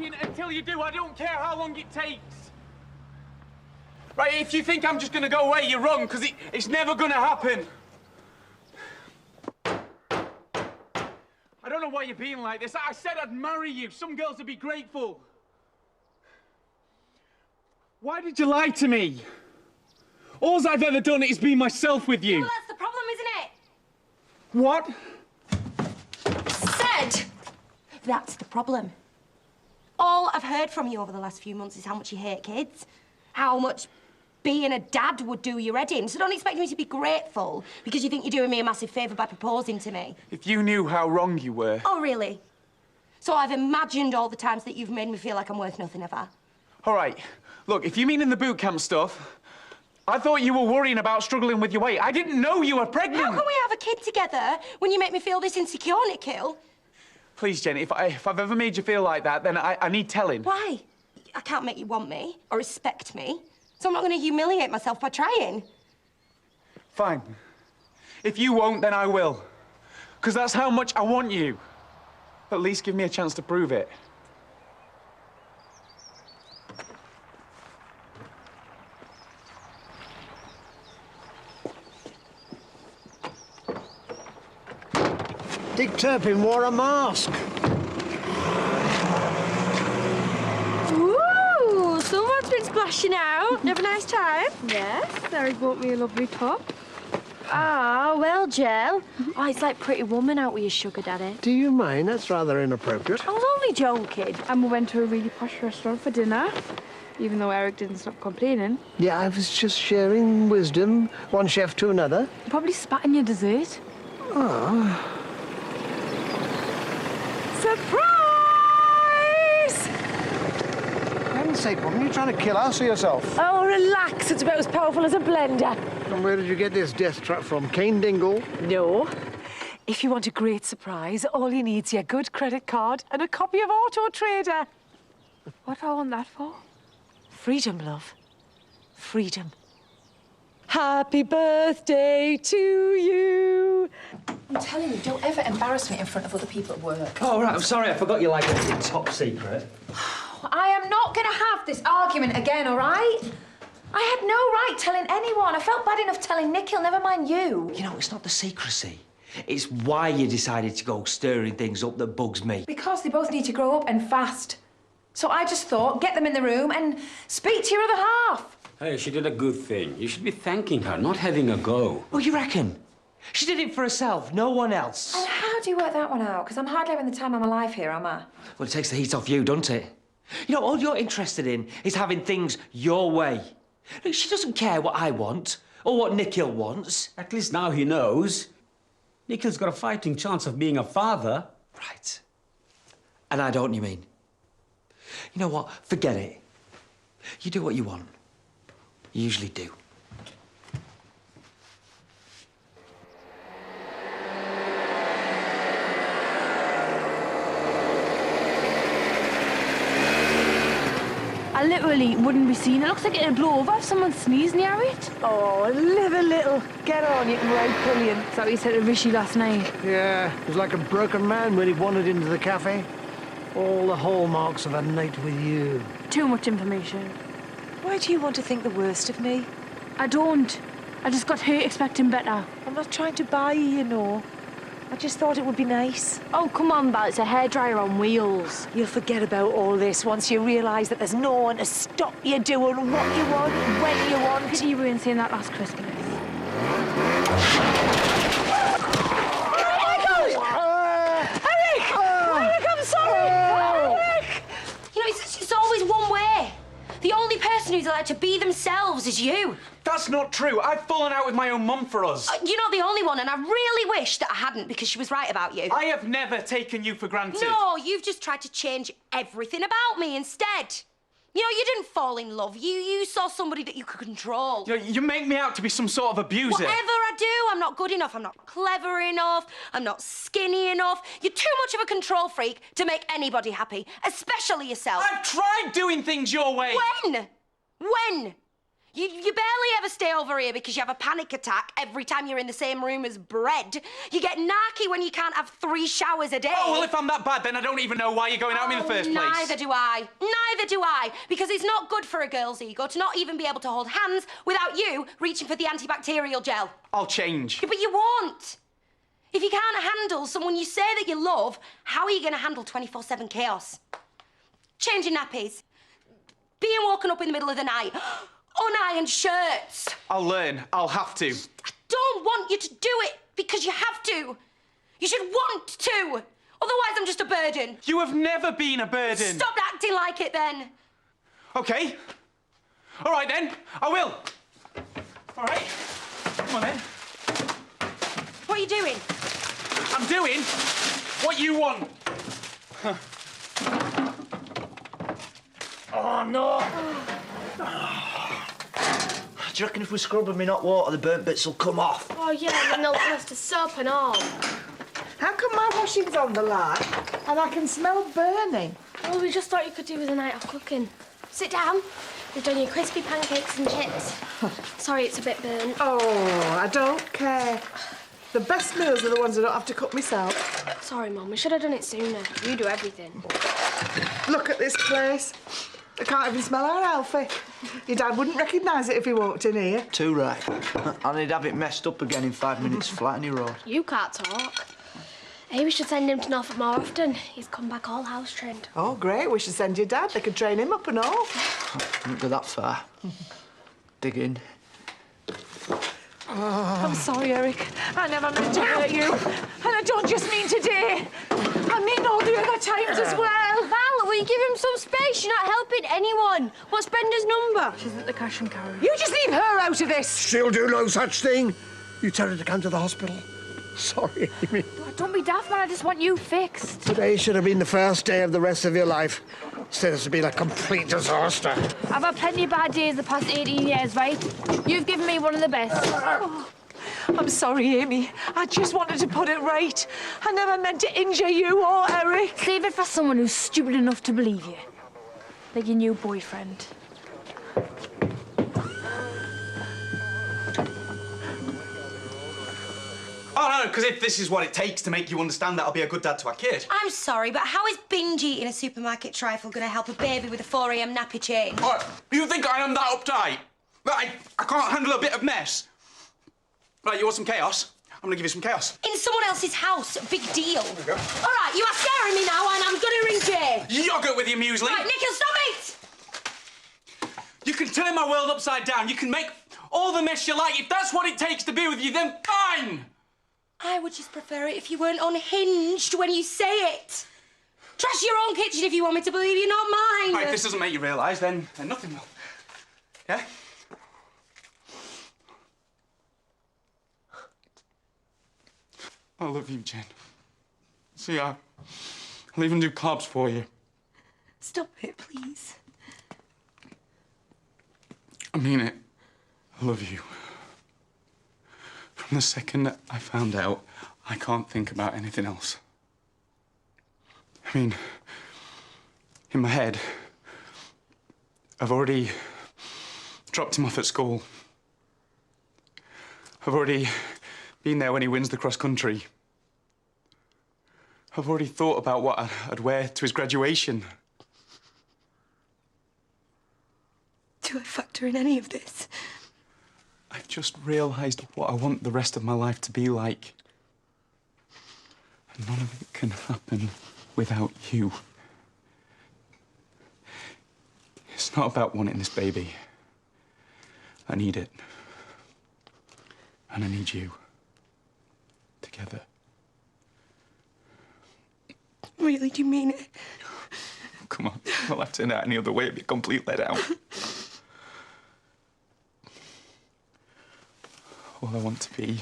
talking until you do. I don't care how long it takes. Right, if you think I'm just gonna go away, you're wrong, because it's never gonna happen. I don't know why you're being like this. I said I'd marry you. Some girls would be grateful. Why did you lie to me? All I've ever done is be myself with you. Well, that's the problem, isn't it? What? Said! That's the problem. All I've heard from you over the last few months is how much you hate kids, how much being a dad would do your head in. So don't expect me to be grateful because you think you're doing me a massive favour by proposing to me. If you knew how wrong you were... Oh, really? So I've imagined all the times that you've made me feel like I'm worth nothing, have I? All right. Look, if you mean in the boot camp stuff, I thought you were worrying about struggling with your weight. I didn't know you were pregnant. How can we have a kid together when you make me feel this insecure, Nikhil? Please, Jenny, if I've ever made you feel like that, then I need telling. Why? I can't make you want me or respect me, so I'm not going to humiliate myself by trying. Fine. If you won't, then I will. Because that's how much I want you. At least give me a chance to prove it. Dick Turpin wore a mask. Ooh, someone's been splashing out. Have a nice time? Yes, Larry bought me a lovely top. Ah, well, Jill. Oh, it's like Pretty Woman out with your sugar daddy. Do you mind? That's rather inappropriate. I was only joking. And we went to a really posh restaurant for dinner, even though Eric didn't stop complaining. Yeah, I was just sharing wisdom, one chef to another. He probably spat in your dessert. Oh. Surprise! For heaven's sake, woman, you trying to kill us or yourself? Oh, relax. It's about as powerful as a blender. And where did you get this death trap from? Cane Dingle? No. If you want a great surprise, all you need is your good credit card and a copy of Auto Trader. What do I want that for? Freedom, love. Freedom. Happy birthday to you. I'm telling you, don't ever embarrass me in front of other people at work. Oh, right, I'm sorry, I forgot you like it top secret. I am not going to have this argument again, all right? I had no right telling anyone. I felt bad enough telling Nikhil, never mind you. You know, it's not the secrecy. It's why you decided to go stirring things up that bugs me. Because they both need to grow up and fast. So I just thought, get them in the room and speak to your other half. Hey, she did a good thing. You should be thanking her, not having a go. Oh, you reckon? She did it for herself, no one else. And how do you work that one out? Because I'm hardly having the time of my life here, am I? Well, it takes the heat off you, doesn't it? You know, all you're interested in is having things your way. Look, she doesn't care what I want or what Nikhil wants. At least now he knows. Nikhil's got a fighting chance of being a father. Right. And I don't, you mean? You know what? Forget it. You do what you want. You usually do. I literally wouldn't be seen. It looks like it'll blow over if someone sneezed near it. Oh, live a little. Get on, you can ride pillion. Is that what you said to Rishi last night? Yeah, he was like a broken man when he wandered into the cafe. All the hallmarks of a night with you. Too much information. Why do you want to think the worst of me? I don't. I just got hurt expecting better. I'm not trying to buy you know. I just thought it would be nice. Oh, come on, Bal. It's a hairdryer on wheels. You'll forget about all this once you realise that there's no one to stop you doing what you want, when you want. Pity you weren't saying that last Christmas. It's always one way. The only person who's allowed to be themselves is you. That's not true. I've fallen out with my own mum for us. You're not the only one, and I really wish that I hadn't, because she was right about you. I have never taken you for granted. No, you've just tried to change everything about me instead. You know, you didn't fall in love. You saw somebody that you could control. You make me out to be some sort of abuser. Whatever I do, I'm not good enough. I'm not clever enough. I'm not skinny enough. You're too much of a control freak to make anybody happy, especially yourself. I've tried doing things your way. When? When? You barely ever stay over here because you have a panic attack every time you're in the same room as bread. You get narky when you can't have 3 showers a day. Oh, well, if I'm that bad, then I don't even know why you're going out with me in the first place. Neither do I. Neither do I. Because it's not good for a girl's ego to not even be able to hold hands without you reaching for the antibacterial gel. I'll change. Yeah, but you won't. If you can't handle someone you say that you love, how are you going to handle 24/7 chaos? Changing nappies. Being woken up in the middle of the night. Unironed shirts. I'll learn. I'll have to. I don't want you to do it because you have to. You should want to. Otherwise, I'm just a burden. You have never been a burden. Stop acting like it, then. OK. All right, then. I will. All right. Come on, then. What are you doing? I'm doing what you want. Oh, no. Do you reckon if we scrub them in hot water, the burnt bits will come off? Oh, yeah, and they'll last to soap and all. How come my washing's on the line and I can smell burning? Well, we just thought you could do with a night of cooking. Sit down. We've done your crispy pancakes and chips. Sorry, it's a bit burnt. Oh, I don't care. The best meals are the ones I don't have to cook myself. Sorry, Mum. We should have done it sooner. You do everything. Look at this place. I can't even smell our Alfie. Your dad wouldn't recognise it if he walked in here. Too right. And he'd have it messed up again in 5 minutes flat any road. You can't talk. Hey, we should send him to Norfolk more often. He's come back all house trained. Oh, great. We should send your dad. They could train him up and all. Wouldn't go that far. Dig in. I'm sorry, Eric. I never meant to hurt you. And I don't just mean today. I mean all the other times as well. Val, will you give him some space? You're not helping anyone. What's Brenda's number? She's at the cash and carry. You just leave her out of this. She'll do no such thing. You tell her to come to the hospital. Sorry, Amy. Don't be daft, man. I just want you fixed. Today should have been the first day of the rest of your life. Instead, it's been a complete disaster. I've had plenty of bad days the past 18 years, right? You've given me one of the best. Oh, I'm sorry, Amy. I just wanted to put it right. I never meant to injure you or Eric. Save it for someone who's stupid enough to believe you. Like your new boyfriend. Oh, no, because if this is what it takes to make you understand that I'll be a good dad to our kid. I'm sorry, but how is binge eating a supermarket trifle going to help a baby with a 4 a.m. nappy change? What? You think I am that uptight? That I can't handle a bit of mess? Right, you want some chaos? I'm going to give you some chaos. In someone else's house, big deal. There you go. All right, you are scaring me now, and I'm going to ring Jay. Yogurt with your muesli. Right, Nikhil, stop it! You can turn my world upside down. You can make all the mess you like. If that's what it takes to be with you, then fine. I would just prefer it if you weren't unhinged when you say it. Trash your own kitchen if you want me to believe you, not mine. Right, if this doesn't make you realise, then nothing will. Yeah? I love you, Jen. See, I'll even do carbs for you. Stop it, please. I mean it. I love you. From the second that I found out, I can't think about anything else. I mean, in my head, I've already dropped him off at school. I've already been there when he wins the cross country. I've already thought about what I'd wear to his graduation. Do I factor in any of this? I've just realised what I want the rest of my life to be like. And none of it can happen without you. It's not about wanting this baby. I need it. And I need you. Together. Really, do you mean it? Come on, I'll have to turn out any other way. It'd be a complete letdown. All I want to be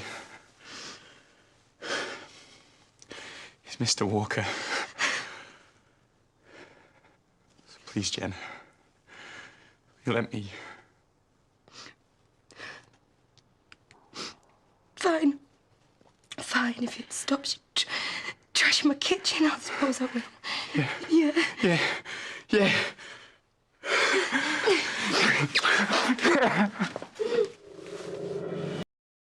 is Mr. Walker. So please, Jen, you let me. Fine. Fine, if it stops you trashing my kitchen, I suppose I will. Yeah. Yeah. Yeah. Yeah.